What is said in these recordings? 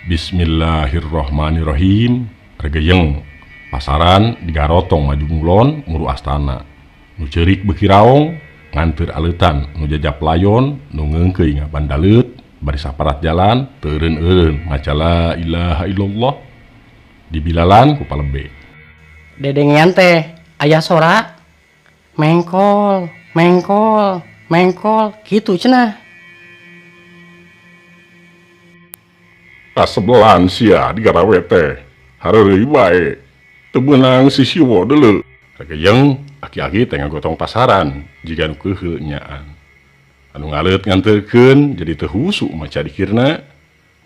Bismillahirrohmanirrohim. Regeyeng pasaran di Garotong maju ngulon muru astana. Nu cerik beki raong nganteur aleutan nu jajab layon nu ngeungkeuy ngaban daleut bari saparat jalan teureun-eureun maca la ilaha illallah dibilalan ku palebe. Dedengean teh aya sora mengkol mengkol mengkol kitu cenah. Kasebelan sia di garawe teh hareureuy bae teu beunang si siwo deuleu. Regeyeng aki-aki teh ngagotong pasaran jiga nu keheul nyaan. Anu ngaleut nganteurkeun jadi teu husu maca dikirna,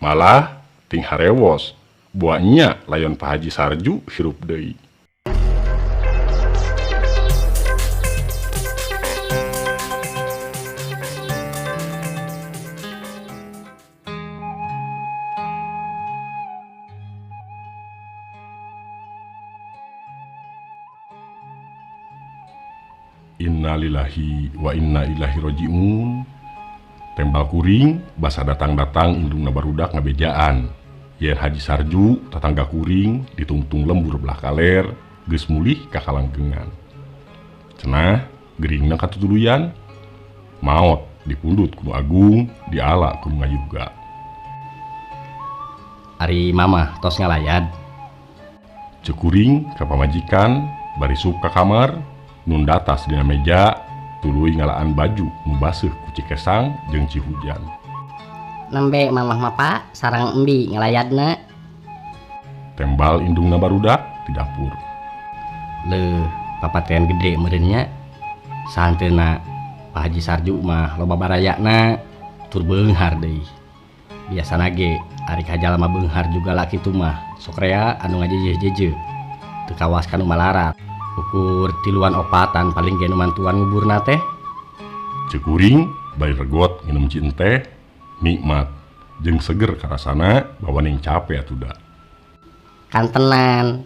malah ting harewos buahnya layon Pak Haji Sarju hirup deui. Innalillahi wa inna ilaihi roji'un. Tembal kuring basa datang-datang indungna barudak ngabejaan. Yen Haji Sarju tatangga kuring ditungtung lembur belah kaler geus mulih ka kalanggengan. Cenah geuringna katutuluyan maot dipundut kudu agung diala kudu ngayuga. Ari mama tos ngalayad. Ceuk kuring ka pamajikan bari sup ka kamar. Nun datas dina meja tuluy ngalaan baju nu baseuh ku Cikesang jeung Cihujan. Nembe mamah mapa sareng embi ngalayadna. Tembal indungna barudak di dapur. Leuh, papatean gede meureunnya. Santeuna Pak Haji Sarju mah loba barayana tur beunghar deui. Biasana ge ari kajal mah beunghar juga lah kitu mah. Sok rea anu ngajejeh-jejeh. Teu kawas kanu malarat. Ukur tiluan opatan paling ge nu mantuan nguburna teh. Ceuk kuring bari regot nginum cin teh nikmat jeung seger karasana bawaning capek atuda. Kantenan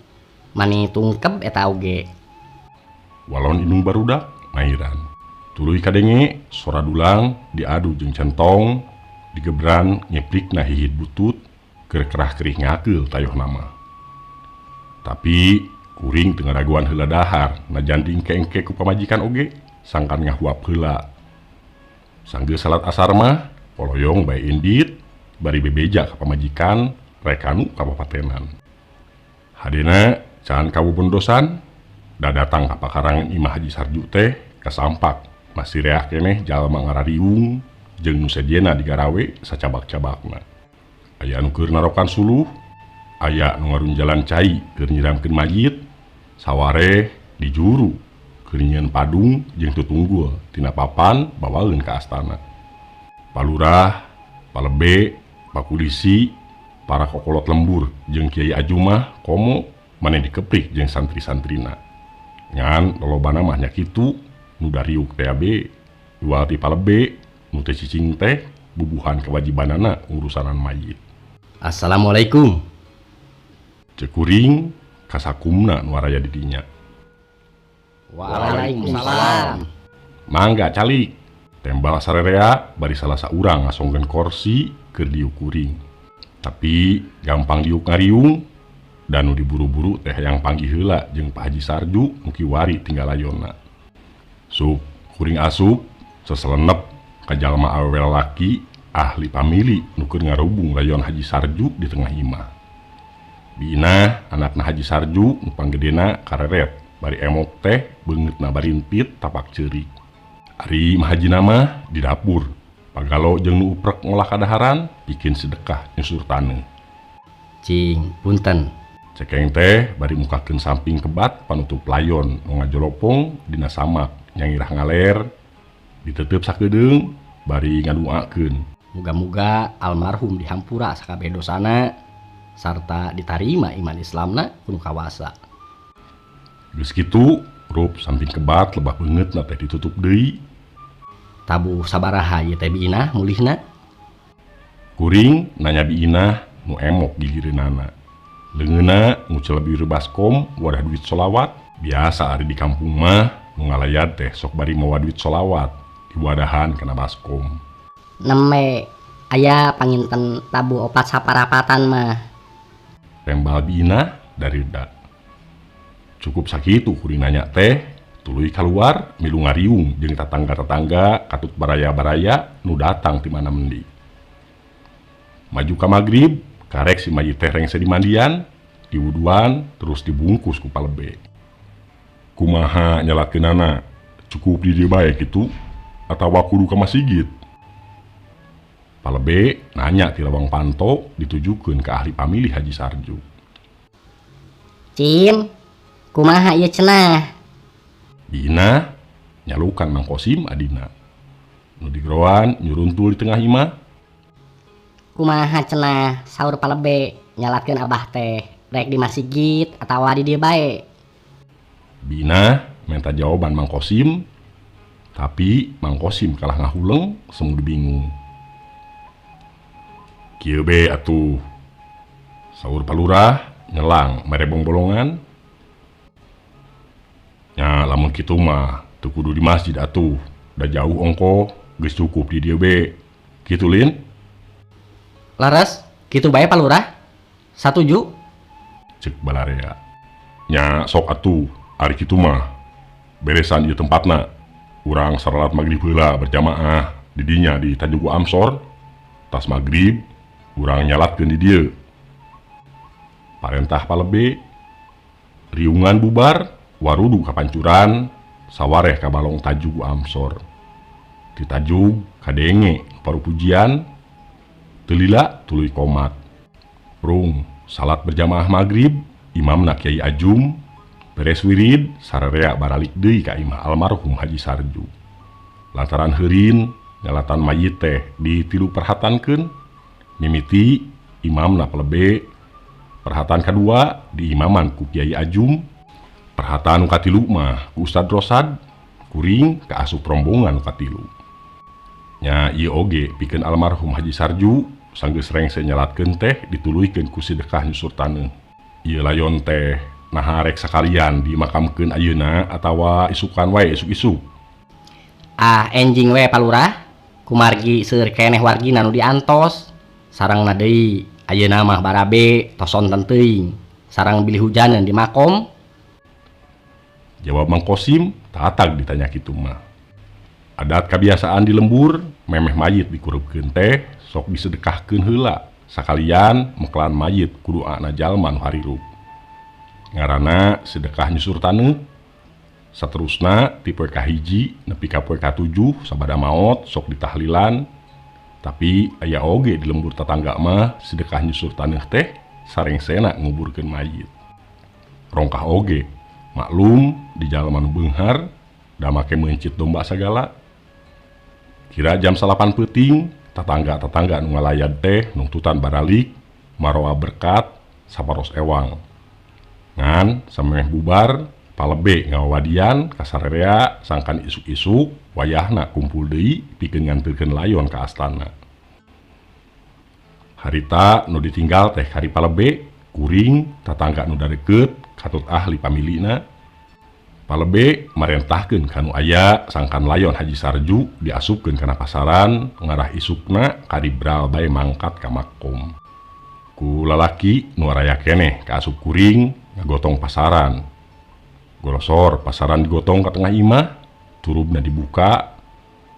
mani tungkep eta oge. Walon indung barudak mairan. Tuluy kadenge sora dulang diadu jeung centong digebran nyeprikna hihit butut keur kerah-kerih ngakeul tayohna mah. Tapi kuring teu ngaraguan heula dahar najan diengke-engke ku pamajikan oge sangkan ngahuap heula. Sanggeus salat asar mah poloyong bae indit bari bebeja ka pamajikan rek anu kabupatenan. Hadena can kabubendosan da datang ka pakarangan Imah Haji Sarju teh kasampak masih reah keneh jalma ngarariung jeung nu sejena digarawe sacabak-cabakna. Aya anu keur narokan suluh, aya nu ngarunjalan cai keur nyiramkeun mayit, sawareh di juru keur nyieun padung jeung tutunggul tina papan bawaeun ka astana. Palurah, palebe, pakulisi, para kokolot lembur jeung Kiai Ajumah komo maneh dikeprik jeung santri-santrina. Ngan lolobana mah nya kitu nu dariuk teh abe jual ti palebe nu teu cicing teh bubuhan kewajibanana ngurusanan mayit. Assalamualaikum. Ceuk kuring kasakumna nu araya di dinya. Waalaikumsalam. Mangga calik. Tembal sarerea bari salah saurang ngasongkeun kursi keur diuk kuring. Tapi gampang diuk ngariung dan nu diburu-buru teh yang panggih heula jeung Pak Haji Sarju mugi wari tinggal layonna. Sup kuring asup seselenep ka jalma awewe lalaki ahli pamili nu keur ngarubung layon Haji Sarju di tengah imah. Bina anakna Haji Sarju nu panggedena kareret bari emok teh beungeutna barinpit tapak ceurik. Ari Mah Haji nama di dapur pagalo jeung nu uprek ngolah kadaharan bikin sedekah nyusur taneuh. Cing, punten. Cekeng teh bari mukakeun samping kebat panutup layon nu ngajolopong dina samak nyangirah ngaler diteuteub sakedeung bari ngaduakeun. Muga-muga almarhum dihampura sakabeh dosana sarta ditarima iman Islamna kudu kawasa. Geus kitu rup samping kebat lebah beungeutna teh ditutup deui. Tabu sabaraha ieu teh biinah mulihna? Kuring nanya biinah nu emok gigireunana. Leungeunna ngucel bieu baskom wadah duit sholawat. Biasa ari di kampung mah nu ngalayad teh sok bari mawa duit sholawat di wadahan kana baskom. Neme Aya panginten tabu opat saparapatan mah. Tembal Bina dari dak. Cukup sakitu kuring nanya teh, tuluy keluar milu ngariung jeung tetangga-tetangga katut baraya-baraya nu datang ti mana mendi. Maju ka magrib, karek si mayit teh rengse di mandian, diwuduan terus dibungkus ku palebe. Kumaha nyalakeunana? Cukup di dieu bae kitu atawa kudu ka masjid? Palebe nanya ti lawang panto ditujukeun ke ahli pamilih Haji Sarju. Cim, kumaha ieu cenah? Bina nyalukan Mang Kosim adina. Nu digeroan nyuruntul di tengah imah. Kumaha cenah saur palebe nyalakeun abah teh rek di masjid atawa di dieu bae? Bina minta jawaban Mang Kosim, tapi Mang Kosim kalah ngahuleng semu bingung. Kieu be atuh, saur palurah nyelang merebong bolongan. Nya lamun kitu mah teu kudu di masjid atuh, da jauh ongko geus cukup di dieu be. Kitu Lin? Laras, kitu bae Pak Lurah. Satuju. Cek balarea. Nya sok atuh, ari kitu mah beresan ieu tempatna. Urang salat magrib heula berjamaah di dinya di Tajugu Amsor. Tas magrib urang nyalatkeun di dieu. Parentah palebe riungan bubar warudu kapancuran sawareh ka balong Tajugu Amsor. Di Tajug kadenge paru pujian teu lila tuluy komat. Rung salat berjamaah magrib imamna Kiai Ajum beres wirid sararea baralik deui ka imah almarhum Haji Sarju. Lantaran heurin nyalatan mayit teh ditilu perhatankeun, mimiti imamna palebe perhatan kedua di imaman ku Kiai Ajum, perhatan nu katilu mah ku Ustad Rosad, kuring ka asup rombongan nu katilu. Nya ieu oge pikeun almarhum Haji Sarju sanggeus rengse nyalatkeun teh dituluykeun ku sedekah nyusur taneuh. Ieu layon teh naha rek sakalian dimakamkeun ayeuna atawa isukan wae isuk-isuk? Ah enjing we Pak Lurah. Kumargi seueur keneh wargina nu diantos. Sarangna deui ayeuna mah barabe tosonten teuing. Sarang bilih hujaneun di makom. Jawab Mang Kosim tatag ditanya kitu mah. Adat kebiasaan di lembur memeh mayit dikurupkeun teh sok disedekahkeun heula sakalian meklan mayit kudu ana jalma nu harirup. Ngaranna sedekah nyusur taneuh. Saterusna ti poe kahiji nepi ka poe katujuh sabada maot sok ditahlilan. Tapi aya oge di lembur tetangga mah sedekah nyusur taneuh teh sarengsena nguburkeun mayit. Rongkah oge maklum di jalma nu beunghar da make meuncit domba sagala. Kira jam 8 peuting tetangga-tetangga nu ngalayad teh nungtutan baralik maroa berkat saparos ewang. Ngan sameh bubar palebe ngawadian kasararea sangkan isuk-isuk wayahna kumpul deui pikeun nganterkeun layon ka astana. Harita nu ditinggal teh kari palebe kuring tetangga nu darekeut katut ahli pamilina. Palebe marentahkeun kanu aya sangkan layon Haji Sarju diasupkeun kana pasaran ngarah isukna kadibral bae mangkat ka makom. Ku lalaki nu araya keneh ka asup kuring ngagotong pasaran. Golosor pasaran digotong ka tengah imah, turubna dibuka,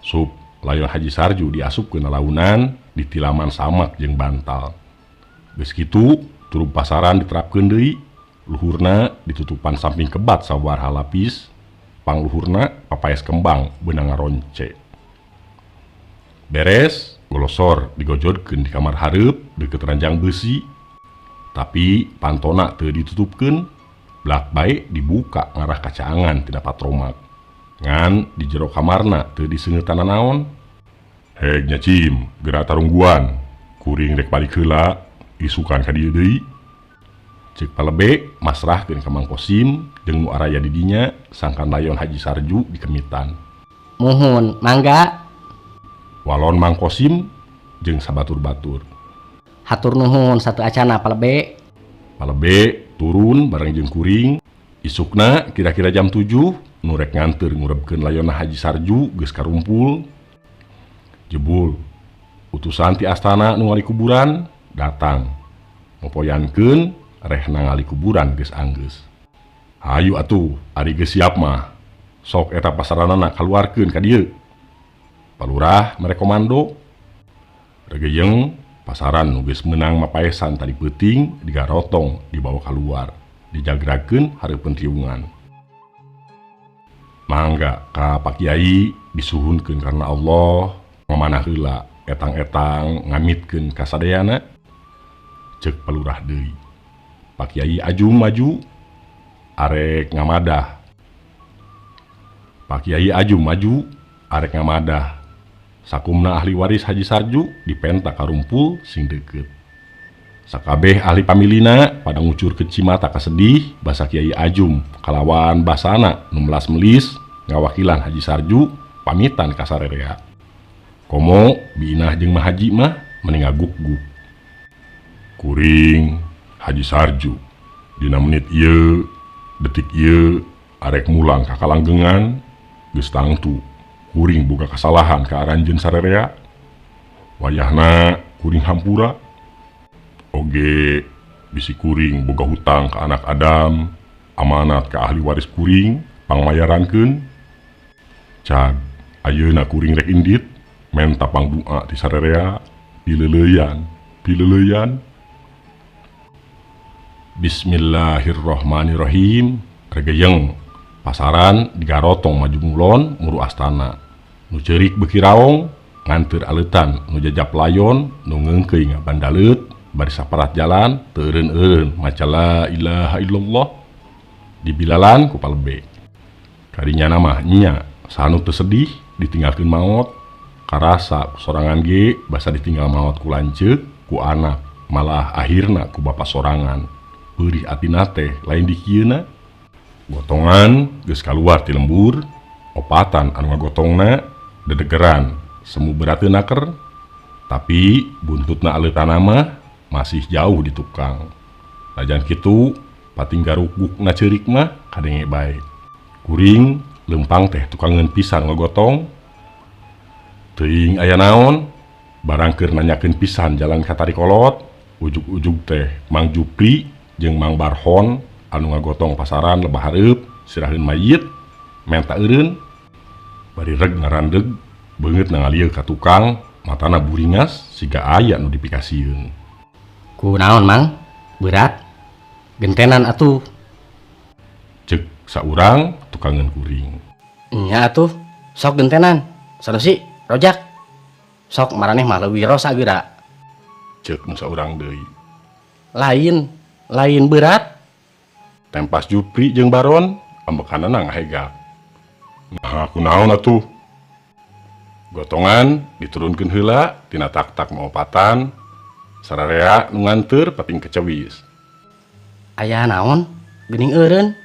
sup layon Haji Sarju diasupkeun launan di tilaman samak jeung bantal. Geus kitu turub pasaran diterapkeun deui, luhurna ditutupan samping kebat sabaraha lapis, pangluhurna papaes kembang beunang ngaronce. Beres, golosor digojodkeun di kamar hareup deukeut ranjang besi, tapi pantona teu ditutupkeun, blak bae dibuka ngarah ka caangan tina patromak. Ngan di jero kamarna teu diseungeutana naon. Heg nya Cim, geura tarungguan, kuring rek balik heula, isukan ka dieu deui. Cek palebe masrahkeun ka Mang Kosim jeung nu araya di dinya sangkan layon Haji Sarju dikemitan. Muhun, mangga. Walon Mang Kosim jeung sabatur-batur. Hatur nuhun satu acana palebe. Palebe turun bareng jeung kuring. Isukna kira-kira jam 7 nu rek nganteur ngurebkeun layonna Haji Sarju geus karumpul. Jebul utusan ti astana nu ngali kuburan datang ngopoyankeun rehna ngali kuburan geus anggeus. Hayu atuh ari geus siap mah sok eta pasaranana kaluarkeun ka dieu. Palurah merekomando regeyeng pasaran nu geus meunang mapaesan tadi peuting digarotong dibawa keluar dijagrakeun hareupeun riungan. Mangga ka Pak Kiai disuhunkeun karena Allah ngamanah heula etang-etang ngamitkeun ka sadayana. Ceuk palurah deui. Pak Kiai ajum maju arek ngamadah. Pak Kiai ajum maju arek ngamadah. Sakumna ahli waris Haji Sarju dipenta karumpul sing deukeut. Sakabeh ahli pamilina pada ngucur ke cimata kasedih basa Kiai Ajum kalawan basana nu melas-melis ngawakilan Haji Sarju pamitan ka sarerea. Komo biinah jeung Mah Haji mah mending ngaguk-guk. Kuring Haji Sarju dina menit ieu detik ieu arek mulang ka kalanggengan geus tangtu kuring boga kasalahan ka aranjeun sarerea. Wayahna kuring hampura oge bisi kuring boga hutang ka anak Adam, amanat ka ahli waris kuring pangmayarankeun. Cag ayeuna kuring rek indit menta pangdoa ti sarerea pileleuyan. Bismillahirrahmanirrahim. Regeyeng pasaran digarotong maju mulon muru astana nu ceurik beuki raong nganteur aleutan nu jajab layon nu ngeungkeuy ngabandaleut bari saparat jalan teu eureun-eureun maca la ilaha illallah dibilalan ku palebe. Kadinya mah nya sanu teu sedih ditinggalkeun maot karasa sorangan ge basa ditinggal maot ku lanceuk ku anak malah akhirna ku bapa sorangan. Beurih atina teh lain di kieuna. Gotongan geus kaluar ti lembur, opatan anu ngagotongna dedegeran semu berateun naker, tapi buntutna aleutanna mah masih jauh di tukang. Lajan kitu pating garukgukna ceurik mah kadenge bae. Kuring lempang teh tukangeun pisan ngagotong. Teuing aya naon, barang keur nanyakeun pisan jalan ka Tarikolot, ujug-ujug teh Mang Jupri jeung Mang Barhon anu ngagotong pasaran lebah hareup siraheun mayit menta eureun bari reg ngarandeg beungeut nangalieu ka tukang matana buringas siga aya nu dipikasieun. Kunaon Mang? Berat? Gentenan atuh. Ceuk saurang tukangeun kuring. Nya atuh, sok gentenan. Sanusi, rojak. Sok maraneh mah leuwih rosa geura. Ceuk nu saurang deui. Lain berat. Tempas Jupri jeung Baron ambekanana ngahegak. Nah kunaon atuh? Gotongan diturunkeun heula tina tak-tak maopatan sararea nu nganteur pating kecewis. Aya naon? Geuning eureun.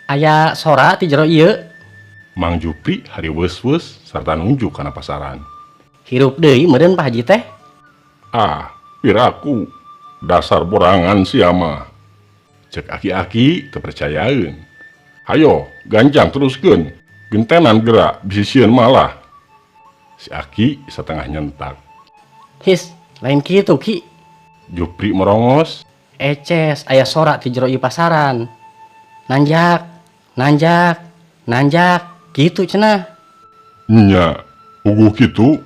Aya sora ti jero ieu. Mang Jupri hariweus-weus sarta nunjuk kana pasaran. Hirup deui meureun Pak Haji teh. Ah, piraku dasar borangan sia mah. Cek aki-aki kepercayaan. Hayo, ganjang teruskeun. Gentenan gerak bisisieun malah. Si Aki setengah nyentak. His, lain kitu Ki. Jupri merongos. Eces, aya sora ti jero ieu pasaran. Nanjak, gitu cenah. Nya, uguh kitu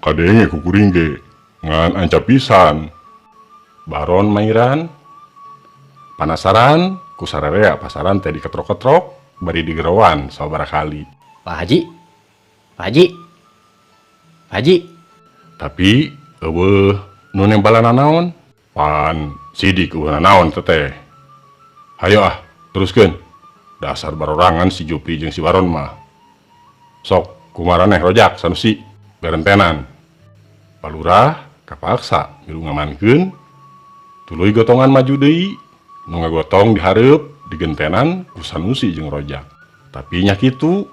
kadenge ku kuring ge ngan anca pisan. Baron Mairan panasaran ku sararea pasaran teh diketrok-ketrok bari digerowan sabaraha kali. Pak Haji. Tapi eueuh nu nembalan naon? Pan sidik eueuh naon teh. Hayo teruskeun. Dasar barorangan si Jupri jeung si Baron mah. Sok kumaraneh rojak sanusi berentenan. Palurah kapaksa milu ngamankeun. Tuluy gotongan maju deui. Nu ngagotong di hareup digentenan ku Sanusi jeung rojak. Tapi nya kitu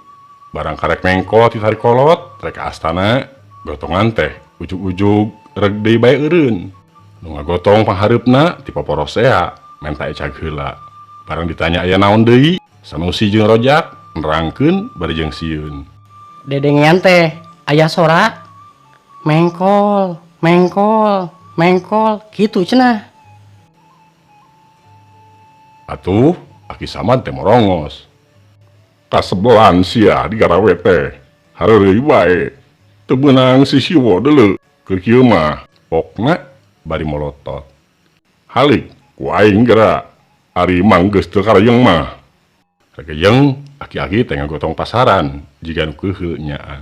barang karek mengko ti Tarikolot rek ka astana gotongan teh ujug-ujug reg deui bae eureun. Nu ngagotong panghareupna ti paporosea menta ecag heula. Barang ditanya aya naon deui, Sanusi jeung rojak nerangkeun bari jeung sieun. Dedengean teh aya sora. mengkol, mengkol, mengkol, gitu cenah. Atuh, Aki Samad teh morongos. Kasebelan sia di garawe teh. Hareureuy bae. Teu beunang si siwo deuleu. Keur kieu mah Pokna bari molotot. halik ku aing geura. Ari mang geus teu karayeng mah. Rakejeng aki-aki teh ngagotong pasaran jiga nu keheul nyaan.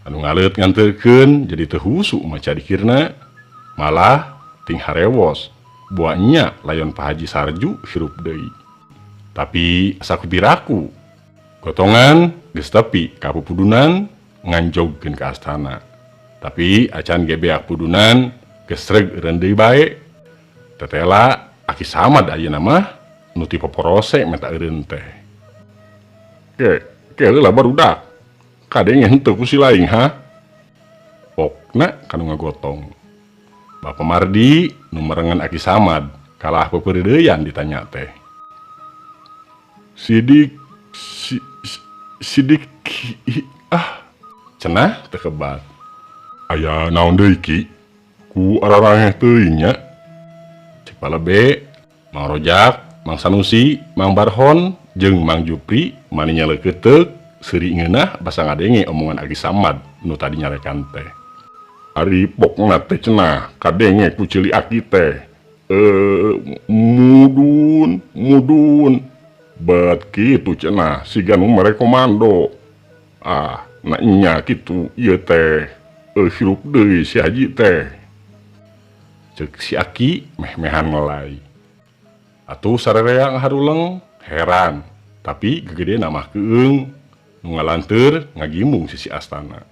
Anu ngaleut nganterkeun jadi teu husu maca dikirna. Malah ting harewos buahnya layon Pak Haji Sarju hirup deui. Tapi asa kupiraku gotongan geus tepi ka pupudunan nganjogkeun ka astana. Tapi acan ge beak pudunan geus reg eureun deui bae. Tetela Aki Samad ayeuna mah nu ti poporose meta eureun teh. Ke heula barudak. Kadenge henteu ku si laing ha. Pokna kanu ngagotong. Bapak Mardi nu merengan Aki Samad kalah pepeudeuyan ditanya teh. Sidik Cenah teu kebat. aya naon deui Ki? Ku ararangeh teuing nya. Cek palebe, Mang Rojak, Mang Sanusi, Mang Barhon, jeung Mang Jupri mani nyaleukeuteuh seuri ngeunah basa ngadenge omongan Aki Samad nu tadi nyarekan teh. Ari pokna teh cenah kadenge ku cili Aki teh. Mudun. Bet kitu cenah siga nu mere komando. Na nya kitu ieu teh. Hirup deui si Haji teh. Cek si Aki meh-mehan ngelai. Atuh sarerea ngaharuleng heran, tapi gegedena mah keung nu ngalanteur ngagimbung sisi astana.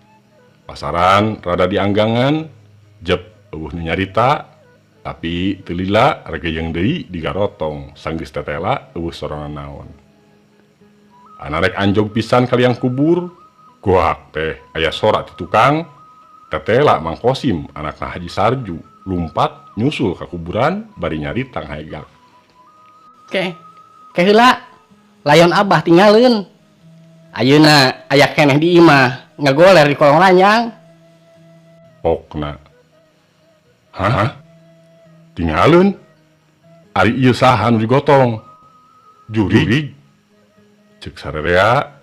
Pasaran rada dianggangan, jep eueuh nu nyarita, tapi teu lila regeyeng deui digarotong sanggeus tetela eueuh sorangan naon. Ana rek anjog pisan kaliang kubur, goak teh aya sora ti tukang. Tetela Mang Kosim anakna Haji Sarju lumpat nyusul ke kuburan bari nyarita ngahegak. Ke heula layon abah tinggalin. Ayeuna aya keneh di imah ngagoler di kolong ranjang. Pokna. Hah? Tinggalin? Ari ieu saha nu digotong? Jurig? Cek sarerea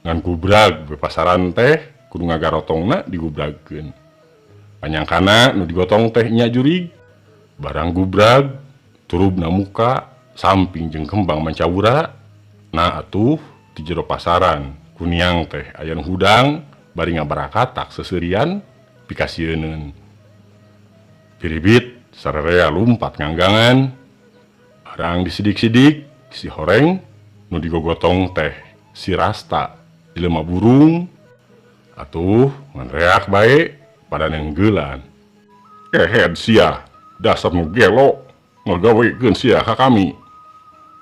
ngan gubrag bepasaran teh kudu ngagarotongna digubragkeun. Panyangkana nu digotong teh nya jurig. Barang gubrag turubna muka samping jeung kembang mancawura. Nah atuh di jero pasaran kuniang teh aya nu hudang bari ngabarakatak seseurian pikasieun. Piribit sarerea lumpat nganggangan. Barang disidik-sidik si horeng nu digogotong teh si Rasta jelema burung. Atuh nganreak bae pada nenggeulan. Kehed sia, dasar nu gelo ngagawekeun sia ka kami.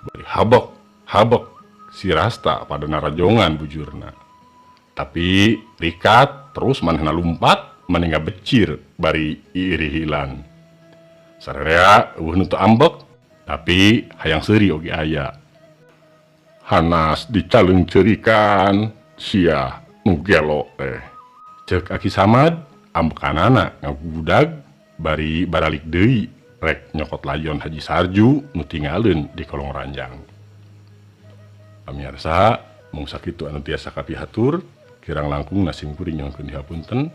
Bari habek si Rasta pada narajongan bujurna. Tapi rikat terus manehna lumpat manehna becir bari irihilan. Sarerea eueuh nu teu ambek tapi hayang seuri oge aya. Hanas dicaleung ceurikan sia nu gelo teh. Cek Aki Samad ambekanana ngagudag bari baralik deui rek nyokot layon Haji Sarju nu tinggalin di kolong ranjang. Pamirsa, mung sakitu anu tiasa kapihatur, kirang langkung nasim kuring nyongkeun dihapunten.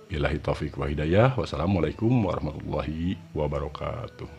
Billahi taufik wa hidayah. Wassalamualaikum warahmatullahi wabarakatuh.